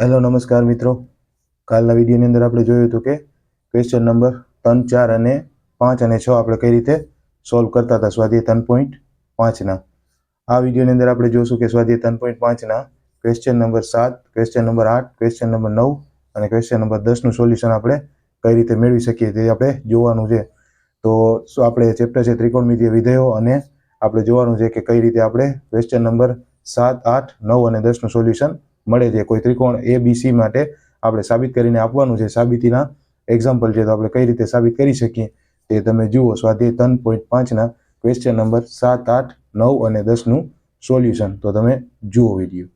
Hello નમસ્કાર મિત્રો, કાલના વિડીયોની અંદર આપણે જોયું હતું કે ક્વેશ્ચન નંબર 3, 4 અને 5 અને 6 આપણે કઈ રીતે સોલ્વ કરતા હતા સ્વાધ્યાય 3.5ના. આ વિડીયોની અંદર આપણે જોશું કે સ્વાધ્યાય 3.5ના question number 7, question number 8, question number 9 અને ક્વેશ્ચન નંબર 10નું સોલ્યુશન આપણે કઈ રીતે મેળવી શકીએ તે આપણે જોવાનું છે. તો આપણે ચેપ્ટર છે ત્રિકોણમિતીય વિધેયો અને આપણે જોવાનું છે કે કઈ રીતે આપણે ક્વેશ્ચન નંબર 7, 8, 9 અને 10નું સોલ્યુશન મળે છે. કોઈ ત્રિકોણ ABC માટે આપણે સાબિત કરીને આપવાનું છે. સાબિતીના એક્ઝામ્પલ છે, તો આપણે કઈ રીતે સાબિત કરી શકીએ તે તમે જુઓ. સ્વાધ્યાય 3.5ના ક્વેશ્ચન નંબર 7, 8, 9 અને 10નું સોલ્યુશન તો તમે જુઓ વિડીયો.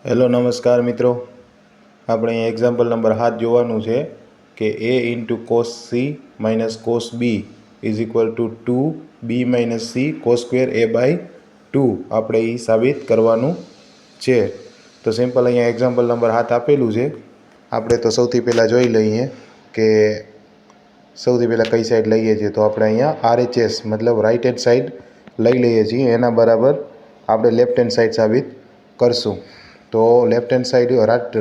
હેલો નમસ્કાર મિત્રો, આપણે અહીંયા એક્ઝામ્પલ નંબર 7 જોવાનું છે કે a into cos C minus cos B is equal to 2b minus C cos square a by 2 આપણે એ સાબિત કરવાનું છે. તો સિમ્પલ અહીંયા એક્ઝામ્પલ નંબર 7 આપેલું છે. આપણે તો સૌથી પહેલાં જોઈ લઈએ કે સૌથી પહેલાં કઈ સાઈડ લઈએ છીએ. તો આપણે અહીંયા RHS મતલબ રાઇટ હેન્ડ સાઈડ લઈ લઈએ છીએ. એના બરાબર આપણે લેફ્ટ હેન્ડ સાઈડ સાબિત કરશું. તો left hand side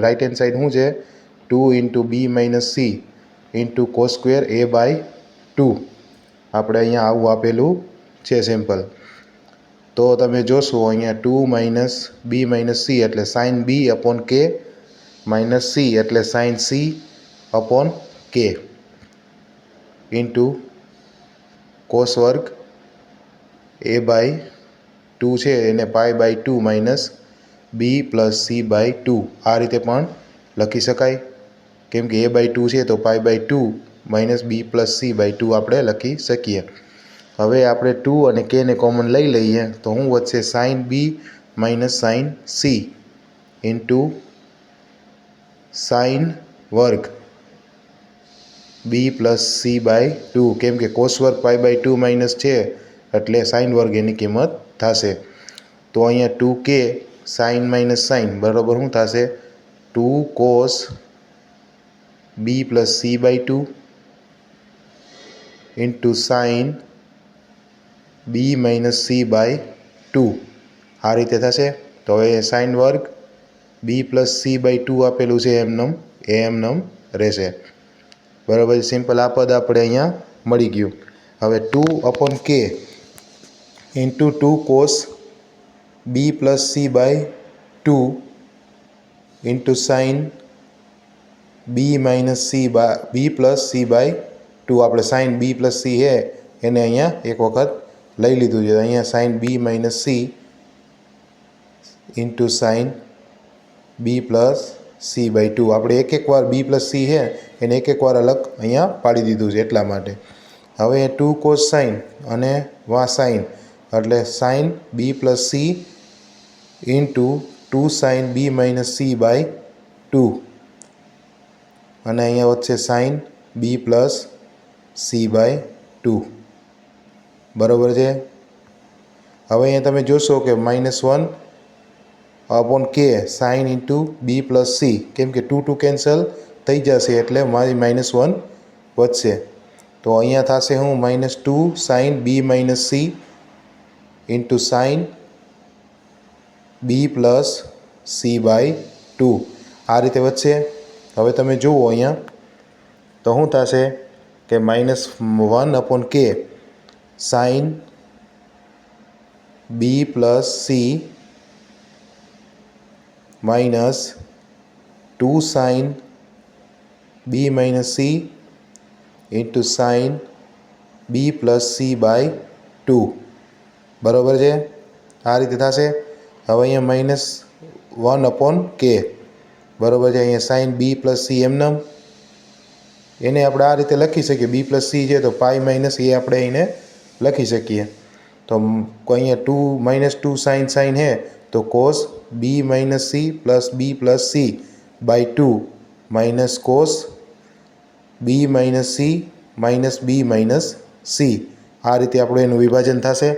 right hand side શું છે? 2 into B minus C into cos square a by 2 આપણે અહીંયા આવું આપેલું છે સિમ્પલ. તો તમે જોશો અહીંયા 2 માઇનસ બી માઇનસ સી એટલે sine B upon K minus C એટલે sine C upon K into cos વર્ગ a બાય 2 છે એને pi by 2 minus B plus C by 2 આ રીતે પણ લખી શકાય. કેમ કે a બાય 2 છે તો pi by 2 minus B plus C by 2 આપણે લખી શકીએ. હવે આપણે 2 અને k ને કોમન લઈ લઈએ તો શું વધશે? Sine B minus sine C into sine વર્ગ બી પ્લસ સી બાય 2. કેમ કે કોસ વર્ગ પાઈ બાય 2 માઇનસ છે એટલે સાઇન વર્ગ એની કિંમત થશે. તો અહીંયા 2k સાઇન માઇનસ સાઇન બરાબર શું થશે? 2 cos B plus C by 2 into sine B minus C by 2 આ રીતે થશે. તો હવે સાઇન વર્ગ બી પ્લસ સી બાય 2 આપેલું છે એમનેમ રહેશે. બરાબર, સિમ્પલ આ પદ આપણે અહીંયા મળી ગયું. હવે 2 upon K into 2 cos B plus C by 2 into sine B minus C B plus C by 2 આપણે સાઇન બી પ્લસ સી છે એને અહીંયા એક વખત લઈ લીધું છે. અહીંયા sine B minus C into sine B plus C by 2 આપણે એક વાર બી પ્લસ સી છે એને એક વાર અલગ અહીંયા પાડી દીધું છે એટલા માટે. હવે 2 કોસ સાઇન અને સાઇન એટલે sine B plus C into 2 sine B minus C by 2 અને અહીંયા વધશે sine B plus C by 2 બરાબર છે. હવે અહીંયા તમે જોશો કે -1 upon K sine into B plus C, કેમ કે 2 કેન્સલ થઈ જશે એટલે મારી -1 વધશે. તો અહીંયા થશે હું -2 sine B minus C into sine B plus C by 2 આ રીતે વધશે. હવે તમે જુઓ અહીંયા તો શું થશે કે -1 upon K sine B plus C minus 2 sine B minus C into sine B plus C by 2 બરાબર છે. આ રીતે થશે. હવે અહીંયા -1 અપોન કે બરાબર છે. અહીંયા સાઇન બી પ્લસ સી એમનેમ એને આપણે આ રીતે લખી શકીએ. બી પ્લસ સી છે તો પાઈ માઇનસ એ આપણે એને લખી શકીએ. તો અહીંયા -2 સાઇન સાઇન છે તો cos B minus C plus B plus C by 2 minus cos B minus C minus B minus C આ રીતે આપણું એનું વિભાજન થશે.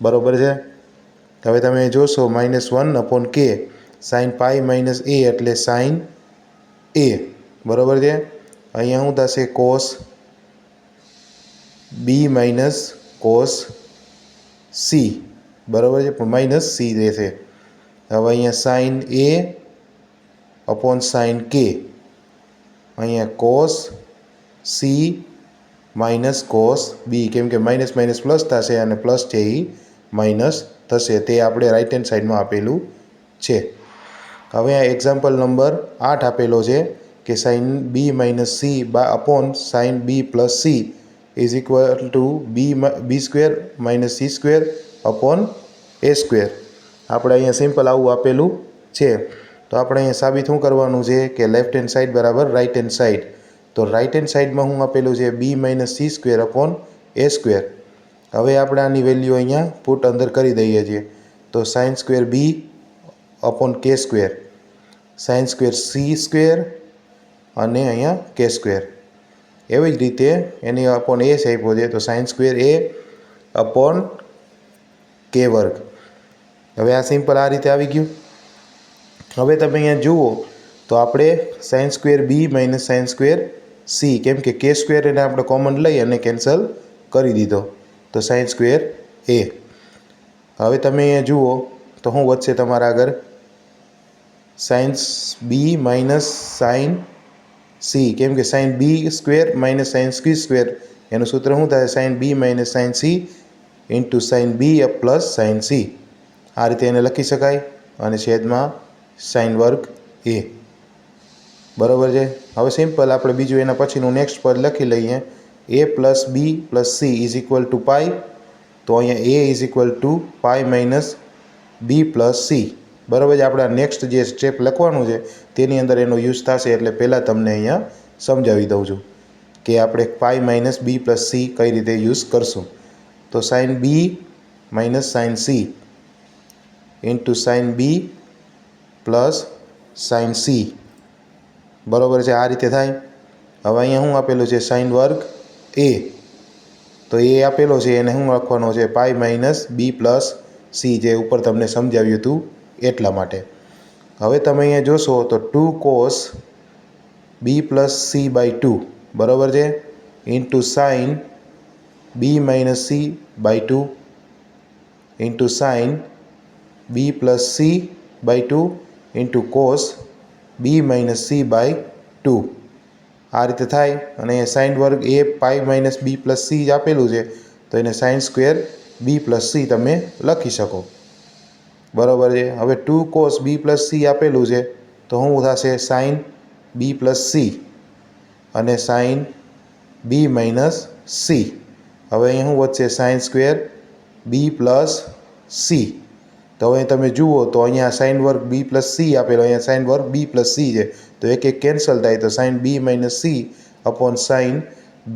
બરાબર છે. હવે તમે જોશો -1 upon K sign pi minus એ એટલે સાઇન એ બરાબર છે. અહીંયા શું થશે? Cos B minus cos C બરાબર છે, પણ માઇનસ સી રહેશે. હવે અહીંયા સાઇન એ અપોન સાઇન કે, અહીંયા cos C minus cos B, કેમ કે માઇનસ માઇનસ પ્લસ થશે અને પ્લસ છે એ માઇનસ થશે. તે આપણે રાઇટ હેન્ડ સાઈડમાં આપેલું છે. હવે આ એક્ઝામ્પલ નંબર 8 આપેલો છે કે sine B minus C upon sine B plus C is equal to B square minus C square upon A square. આપણે અહીંયા સિમ્પલ આવું આપેલું છે. તો આપણે અહીંયા સાબિત શું કરવાનું છે કે લેફ્ટ હેન્ડ સાઈડ બરાબર રાઇટ હેન્ડ સાઈડ. તો રાઇટ હેન્ડ સાઈડમાં શું આપેલું છે બી minus C square upon A square. હવે આપણે આની વેલ્યુ અહીંયા પુટ અંદર કરી દઈએ છીએ. તો સાઇન સ્ક્વેર બી અપોન કે square, sine square C square અને અહીંયા કે સ્ક્વેર. એવી જ રીતે એની અપોન એ આપ્યો છે તો સાઇન સ્ક્વેર એ અપોન કે વર્ગ. હવે આ સિમ્પલ આ રીતે આવી ગયું. હવે તમે અહીંયા જુઓ તો આપણે સાઇન સ્ક્વેર બી માઇનસ સાઇન સ્ક્વેર સી, કેમ કે સ્ક્વેર એને આપણે કોમન લઈ અને કેન્સલ કરી દીધો, તો સાઇન સ્ક્વેર એ. હવે તમે અહીંયા જુઓ તો શું વધશે તમારા આગળ sine B minus sine C, કેમ કે sine B square minus sine C square એનું સૂત્ર શું થાય sine B minus sine C into sine B plus sine C. આ રીતે એને લખી શકાય અને છેદમાં સાઇન વર્ગ એ. બરાબર છે. હવે સિમ્પલ આપણે બીજું એના પછીનું નેક્સ્ટ પદ લખી લઈએ A plus B plus C is equal to pi. તો અહીંયા A is equal to pi minus B plus C. બરાબર છે. આપણે નેક્સ્ટ જે સ્ટેપ લખવાનું છે તેની અંદર એનો યુઝ થશે, એટલે પહેલાં તમને અહીંયા સમજાવી દઉં છું કે આપણે pi minus B plus C કઈ રીતે યુઝ કરશું. તો sine B minus sine C into sine B plus sine C. બરાબર છે. આ રીતે થાય. હવે અહીંયા શું આપેલું છે સાઇન વર્ગ એ, તો એ આપેલો છે એને શું લખવાનો છે પાઈ માઇનસ બી પ્લસ સી, જે ઉપર તમને સમજાવ્યું હતું એટલા માટે. હવે તમે અહીંયા જોશો તો 2 cos B plus C by 2 બરાબર છે into sine B minus C by 2 into sine B plus C by 2 into cos B minus C by 2. આ રીતે થાય. અને સાઇન વર્ગ A pi minus B plus C જ આપેલું છે તો એને sine square B plus C તમે લખી શકો. બરાબર છે. હવે 2 કોસ બી પ્લસ સી આપેલું છે તો શું થશે સાઇન બી પ્લસ સી અને સાઇન બી માઇનસ સી. હવે અહીં શું વધશે sign square B plus C. તો હવે તમે જુઓ તો અહીંયા સાઇન વર્ગ બી પ્લસ સી આપેલો, અહીંયા સાઇન વર્ગ બી પ્લસ સી છે તો એક એક કેન્સલ થાય, તો sine B minus C upon sine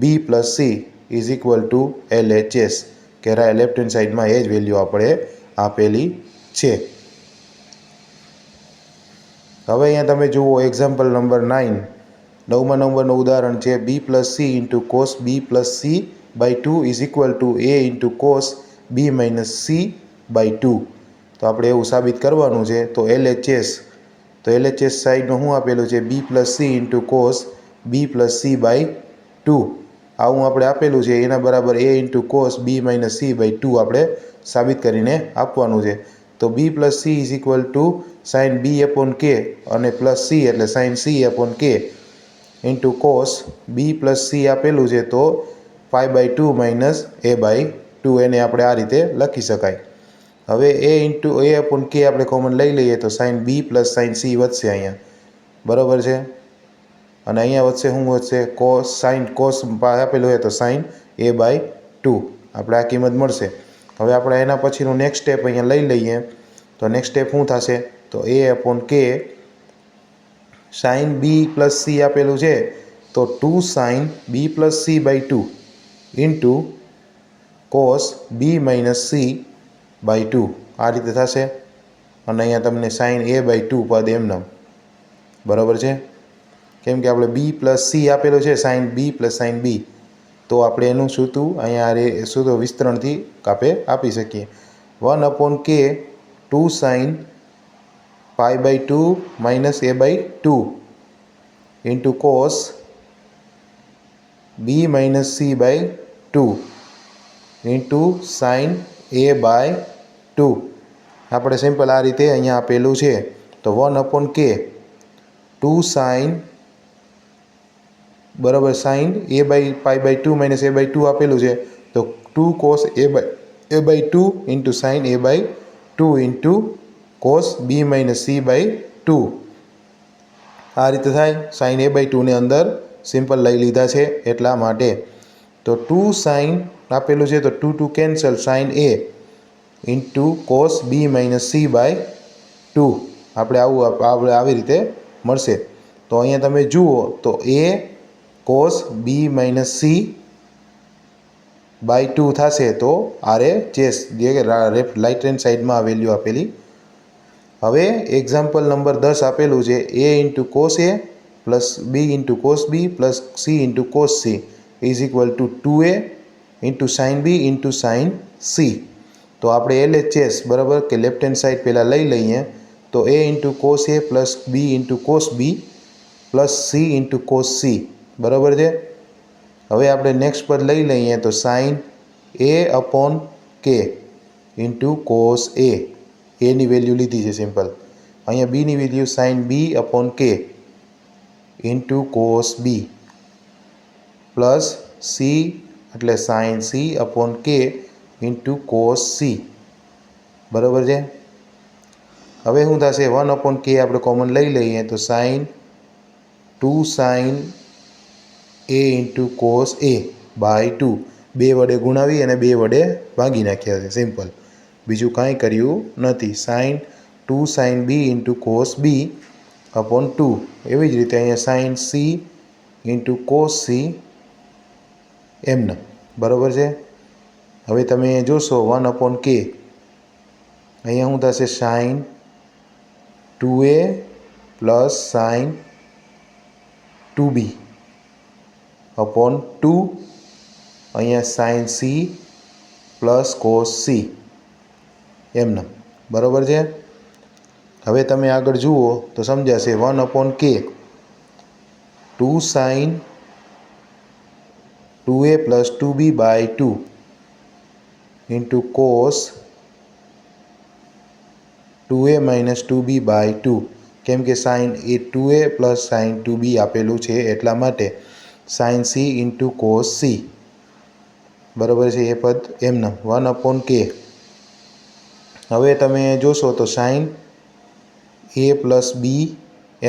B plus C is equal to LHS, કે લેફ્ટ હેન્ડ સાઈડમાં એ જ વેલ્યુ આપણે આપેલી છે. હવે અહીંયા તમે જુઓ એક્ઝામ્પલ નંબર 9, 9મા નંબરનું ઉદાહરણ છે B plus C into cos B plus C by 2 is equal to A into cos B minus C by 2. તો આપણે એવું સાબિત કરવાનું છે. તો LHS, તો LHS સાઈડમાં શું આપેલું છે B plus C into cos B plus C by 2 આવું આપણે આપેલું છે. એના બરાબર A into cos B minus C by 2 આપણે સાબિત કરીને આપવાનું છે. તો B plus C is equal to sine B upon K અને પ્લસ સી એટલે sine C upon K into cos B plus C આપેલું છે તો pi by 2 minus A by 2, એને આપણે આ રીતે લખી શકાય. હવે એ ઇન્ટુ એ અપોન કે આપણે કોમન લઈ લઈએ તો sine B plus sine C વધશે અહીંયા. બરાબર છે. અને અહીંયા વધશે શું વધશે કોસ સાઇન કોસ આપેલું હોય તો સાઇન એ બાય 2 આપણે આ કિંમત મળશે. હવે આપણે એના પછીનું નેક્સ્ટ સ્ટેપ અહીંયા લઈ લઈએ તો નેક્સ્ટ સ્ટેપ શું થશે તો A upon K sine B plus C આપેલું છે તો 2 sine B plus C by 2 into cos B minus C by 2 આ રીતે થશે. અને અહીંયા તમને સાઇન એ બાય 2 પદ એમનામ. બરાબર છે. કેમ કે આપણે બી પ્લસ સી આપેલું છે sine B plus sine B, તો આપણે એનું સૂતું અહીંયા સૂત્ર વિસ્તરણથી કાપે આપી શકીએ. 1 upon K 2 sine pi by 2 minus A by 2 into cos B minus C by 2 into sine A by 2. આપણે સિમ્પલ આ રીતે અહીંયા આપેલું છે તો 1/k 2 સાઇન બરાબર સાઇન a/π/2 માઇનસ a/2 આપેલું છે તો 2 cos a/2 into sign a/2 into cos b minus c/2 આ રીતે થાય. સાઇન a/2 ને અંદર સિમ્પલ લઈ લીધા છે એટલા માટે. તો 2 સાઇન આપેલું છે તો 2 2 cancel sine a into cos b minus c/2 આપણે આવી રીતે મળશે. તો અહીંયા તમે જુઓ તો a cos b minus c/2 થશે તો RHS જે રાઇટ હેન્ડ સાઈડમાં આ વેલ્યુ આપેલી. હવે એક્ઝામ્પલ નંબર 10 આપેલું છે a into cos a plus b into cos b plus c into cos c is equal two 2a into sign b into sign c. તો આપણે LHS બરાબર કે લેફ્ટ હેન્ડ સાઈડ પહેલાં લઈ લઈએ તો a into cos a plus b into cos b plus c into cos c બરાબર છે. હવે આપણે નેક્સ્ટ પદ લઈ લઈએ તો સાઇન a/k ઇન્ટુ કોસ એની વેલ્યુ લીધી છે સિમ્પલ. અહીંયા બીની value sine b/k into cos b plus c એટલે sine c/k into cos c બરાબર છે. હવે શું થશે 1/k આપણે કોમન લઈ લઈએ તો sine 2 sine a into cos a/2 બે વડે ગુણાવી અને બે વડે ભાગી નાખ્યા છે સિમ્પલ, બીજું કાંઈ કર્યું નથી. Sine 2 sine b into cos b/2 એવી જ રીતે અહીંયા sine c into cos c એમને બરાબર છે. હવે તમે જોશો 1/k અહીંયા શું થશે sign 2a plus sine 2b/2 અહીંયા sine c plus cos c એમને બરાબર છે. હવે તમે આગળ જુઓ તો સમજાશે 1/k 2 sine 2a plus 2b/2 into cos 2a minus 2b/2 કેમ કે સાઇન એ 2a પ્લસ સાઇન 2b આપેલું છે એટલા માટે sine c into cos c બરાબર છે. એ પદ એમને 1/k. હવે તમે જોશો તો સાઇન a પ્લસ b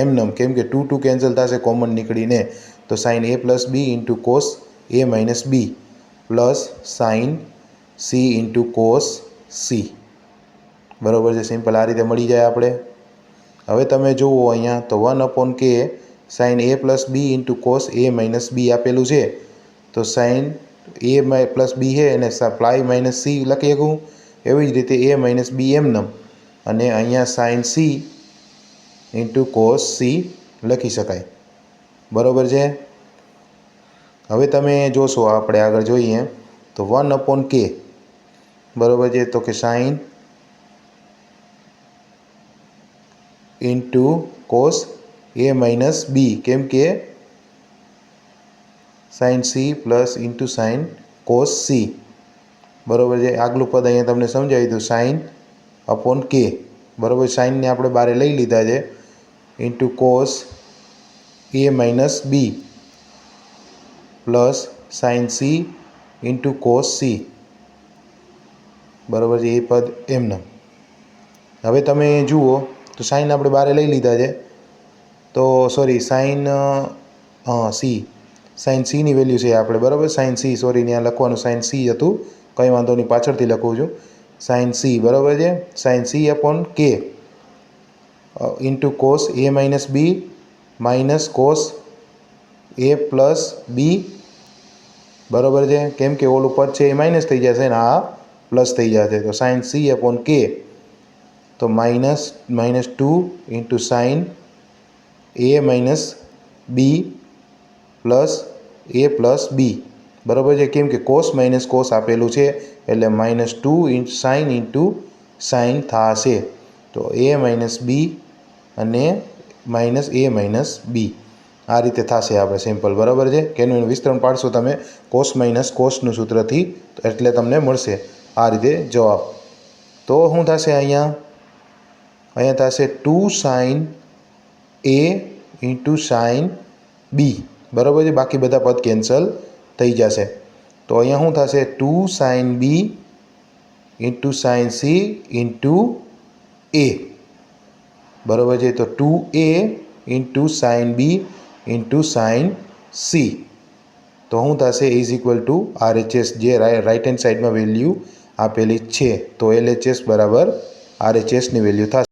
એમનેમ કેમ કે 2 2 કેન્સલ થશે કોમન નીકળીને તો sine a plus b into cos a minus b plus sine c into cos c બરાબર છે. સિમ્પલ આ રીતે મળી જાય આપણે. હવે તમે જુઓ અહીંયા તો 1/k sine a plus b into cos a minus b આપેલું છે તો સાઇન a પ્લસ b છે એને પ્લાય માઇનસ c લખી શકું. એવી જ રીતે a માઇનસ b એમનેમ અને અહીંયા sine c into cos c લખી શકાય બરાબર છે. હવે તમે જોશો આપણે આગળ જોઈએ તો 1/k બરાબર છે તો કે sine into cos a minus b કેમ કે sine c plus into sine cos c બરાબર છે. આગલું પદ અહીંયા તમને સમજાવી દઉં સાઇન/k બરાબર. સાઇનને આપણે બારે લઈ લીધા છે into cos a minus b plus sine c into cos c બરાબર છે. એ પદ એમને. હવે તમે જુઓ તો સાઇન આપણે બારે લઈ લીધા છે તો સોરી સાઇન સાઇન સીની વેલ્યુ છે આપણે બરાબર. સાઇન c સોરી ત્યાં લખવાનું સાઇન c હતું, કંઈ વાંધો નહીં પાછળથી લખું છું. સાઇન c બરાબર છે. Sine c/k into cos a minus b minus cos a plus b બરાબર છે. કેમ કે ઓલું પદ છે એ માઇનસ થઈ જશે ને આ પ્લસ થઈ જશે તો સાઇન c/k તો -2 into sign a minus b plus a plus b બરાબર છે. કેમ કે કોસ માઇનસ કોસ આપેલું છે એટલે -2 સાઇન ઇન્ટુ સાઇન થશે તો a માઇનસ b અને માઇનસ a માઇનસ b આ રીતે થશે આપણે સિમ્પલ બરાબર છે. કે એનું વિસ્તરણ પાડશો તમે કોસ માઇનસ કોસનું સૂત્રથી એટલે તમને મળશે આ રીતે જવાબ. તો શું થશે અહીંયા અહીંયા થશે 2 sine A into sine B, બરાબર છે. બાકી બધા પદ કેન્સલ થઈ જશે. તો અહીંયા શું થશે? 2 sine B into sine C into A, બરાબર છે. તો 2a into sine B into sine C. તો શું થશે? ઇઝ ઇક્વલ ટુ RHS, જે રાઇટ હેન્ડ સાઈડમાં વેલ્યુ આપેલી છે. તો LHS બરાબર RHSની વેલ્યુ થશે.